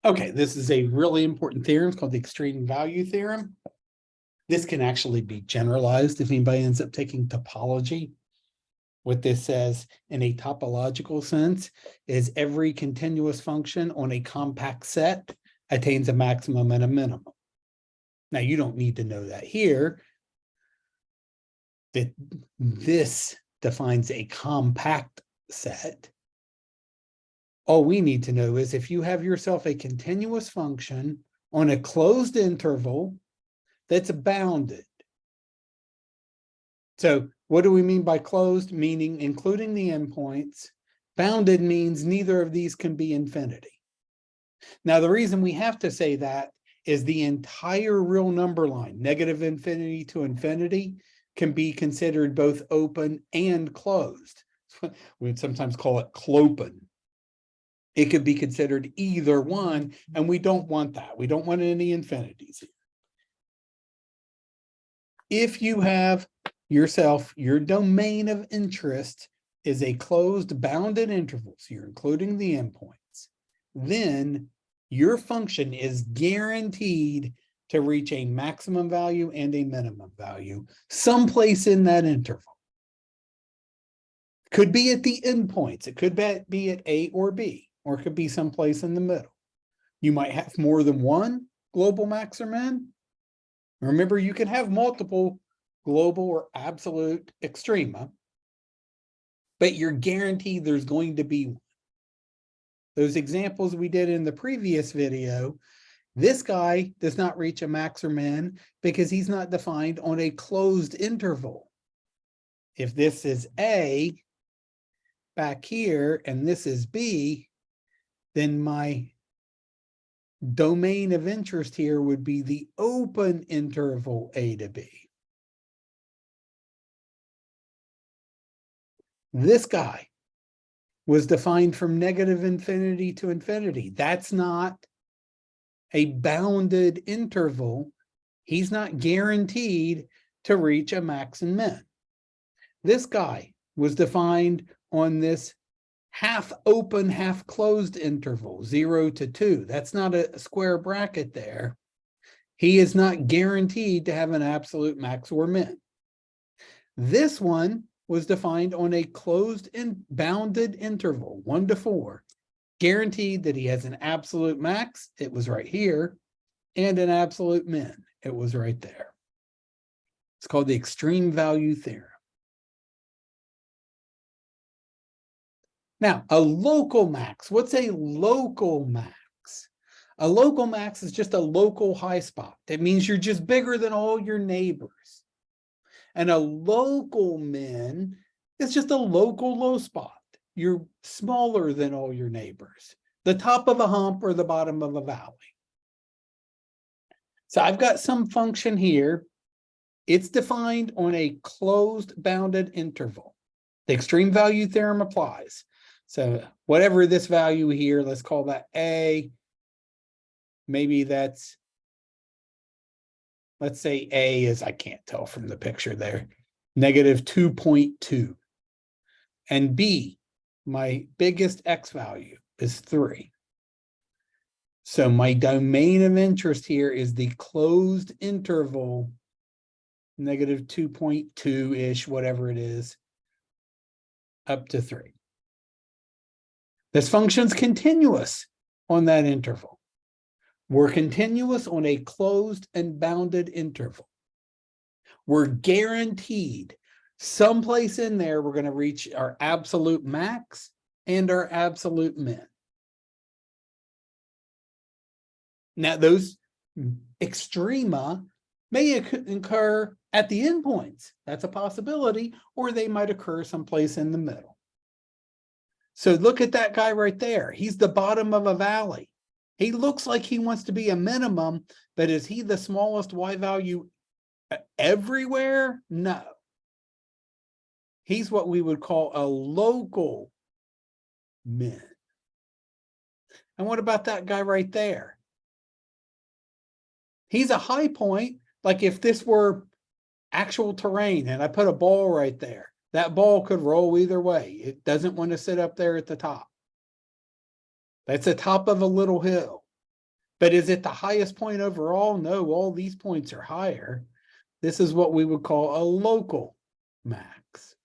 Okay, this is a really important theorem. It's called the extreme value theorem. This can actually be generalized if anybody ends up taking topology. What this says in a topological sense is every continuous function on a compact set attains a maximum and a minimum. Now, you don't need to know that here, that this defines a compact set. All we need to know is if you have yourself a continuous function on a closed interval that's bounded. So what do we mean by closed? Meaning including the endpoints. Bounded means neither of these can be infinity. Now, the reason we have to say that is the entire real number line, negative infinity to infinity, can be considered both open and closed. We'd sometimes call it clopen. It could be considered either one, and we don't want that. We don't want any infinities here. If you have yourself, your domain of interest is a closed bounded interval, so you're including the endpoints, then your function is guaranteed to reach a maximum value and a minimum value someplace in that interval. Could be at the endpoints. It could be at A or B, or it could be someplace in the middle. You might have more than one global max or min. Remember, you can have multiple global or absolute extrema, but you're guaranteed there's going to be one. Those examples we did in the previous video, this guy does not reach a max or min because he's not defined on a closed interval. If this is A back here and this is B, then my domain of interest here would be the open interval A to B. This guy was defined from negative infinity to infinity. That's not a bounded interval. He's not guaranteed to reach a max and min. This guy was defined on this half open, half closed interval, 0 to 2. That's not a square bracket there. He is not guaranteed to have an absolute max or min. This one was defined on a closed and bounded interval, 1 to 4, guaranteed that he has an absolute max, it was right here, and an absolute min, it was right there. It's called the extreme value theorem. Now, a local max, what's a local max? A local max is just a local high spot. That means you're just bigger than all your neighbors. And a local min is just a local low spot. You're smaller than all your neighbors, the top of a hump or the bottom of a valley. So I've got some function here. It's defined on a closed bounded interval. The extreme value theorem applies. So whatever this value here, let's call that A. Maybe that's, let's say A is, I can't tell from the picture there, negative 2.2. And B, my biggest X value is 3. So my domain of interest here is the closed interval, negative 2.2-ish, whatever it is, up to 3. This function's continuous on that interval. We're continuous on a closed and bounded interval. We're guaranteed someplace in there we're going to reach our absolute max and our absolute min. Now, those extrema may occur at the endpoints. That's a possibility, or they might occur someplace in the middle. So look at that guy right there. He's the bottom of a valley. He looks like he wants to be a minimum, but is he the smallest Y value everywhere? No. He's what we would call a local min. And what about that guy right there? He's a high point, like if this were actual terrain and I put a ball right there, that ball could roll either way. It doesn't want to sit up there at the top. That's the top of a little hill. But is it the highest point overall? No, all these points are higher. This is what we would call a local max.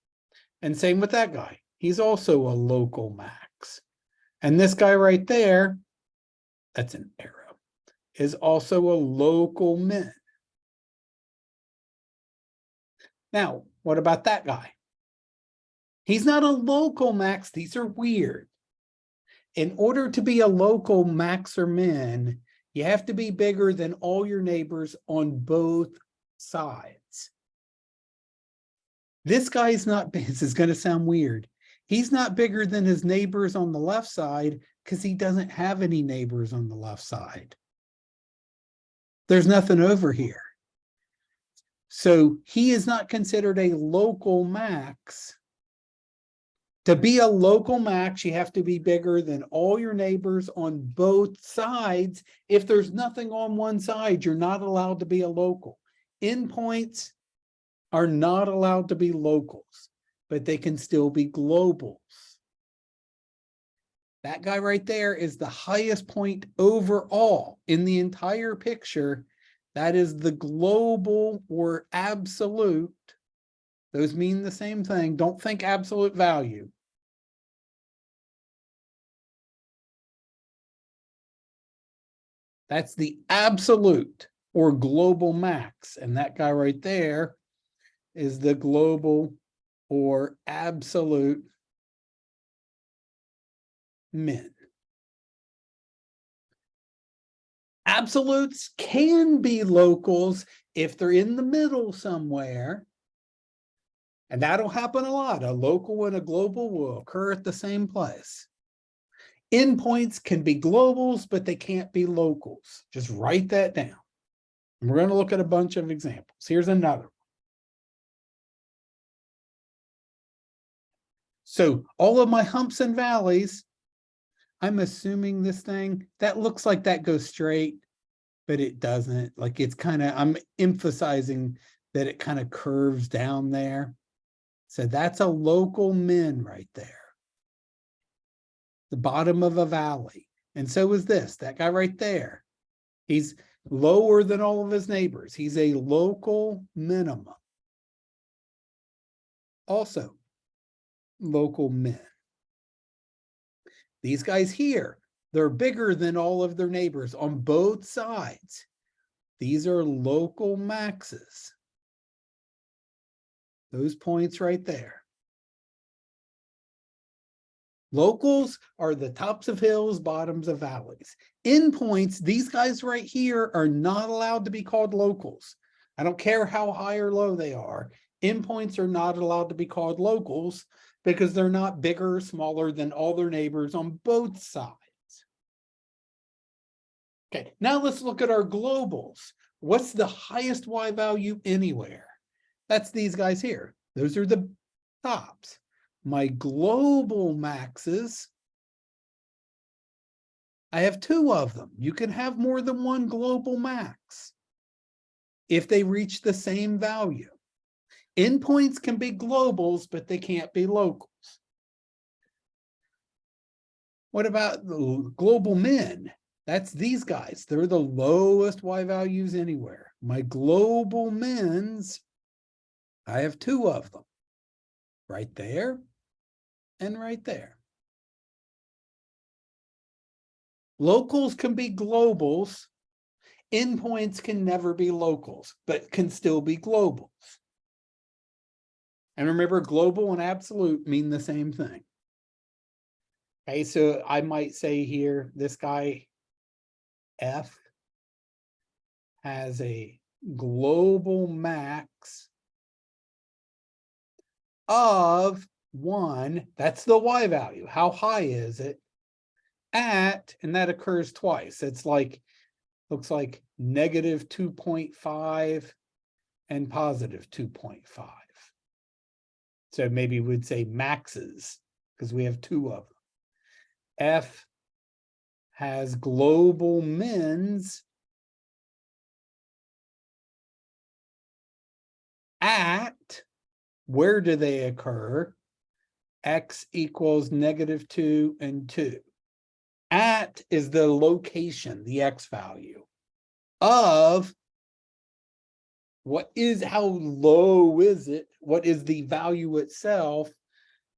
And same with that guy. He's also a local max. And this guy right there, that's an arrow, is also a local min. Now, what about that guy? He's not a local max. These are weird. In order to be a local max or min, you have to be bigger than all your neighbors on both sides. This guy's not, this is going to sound weird. He's not bigger than his neighbors on the left side because he doesn't have any neighbors on the left side. There's nothing over here. So he is not considered a local max. To be a local max, you have to be bigger than all your neighbors on both sides. If there's nothing on one side, you're not allowed to be a local. Endpoints are not allowed to be locals, but they can still be globals. That guy right there is the highest point overall in the entire picture. That is the global or absolute. Those mean the same thing. Don't think absolute value. That's the absolute or global max. And that guy right there is the global or absolute min. Absolutes can be locals if they're in the middle somewhere. And that'll happen a lot. A local and a global will occur at the same place. Endpoints can be globals, but they can't be locals. Just write that down. And we're going to look at a bunch of examples. Here's another one. So all of my humps and valleys, I'm assuming this thing, that looks like that goes straight, but it doesn't. Like it's kind of, I'm emphasizing that it kind of curves down there. So that's a local min right there. The bottom of a valley. And so is this, that guy right there. He's lower than all of his neighbors. He's a local minimum. Also, local min. These guys here, they're bigger than all of their neighbors on both sides. These are local maxes. Those points right there. Locals are the tops of hills, bottoms of valleys. Endpoints, these guys right here are not allowed to be called locals. I don't care how high or low they are. Endpoints are not allowed to be called locals because they're not bigger or smaller than all their neighbors on both sides. Okay, now let's look at our globals. What's the highest Y value anywhere? That's these guys here. Those are the tops. My global maxes, I have two of them. You can have more than one global max if they reach the same value. Endpoints can be globals, but they can't be locals. What about the global min? That's these guys. They're the lowest Y values anywhere. My global mins, I have two of them. Right there and right there. Locals can be globals. Endpoints can never be locals, but can still be globals. And remember, global and absolute mean the same thing. Okay, so I might say here, this guy F has a global max of 1. That's the Y value. How high is it? At, and that occurs twice. It's like, looks like negative 2.5 and positive 2.5. So maybe we'd say maxes because we have two of them. F has global mins at, where do they occur? X equals negative 2 and 2. At is the location, the x value of what is, how low is it? What is the value itself?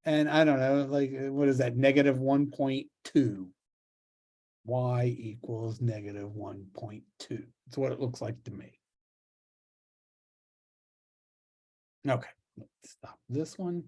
And I don't know, like, what is that? Negative 1.2. Y equals negative 1.2. That's what it looks like to me. Okay, let's stop this one.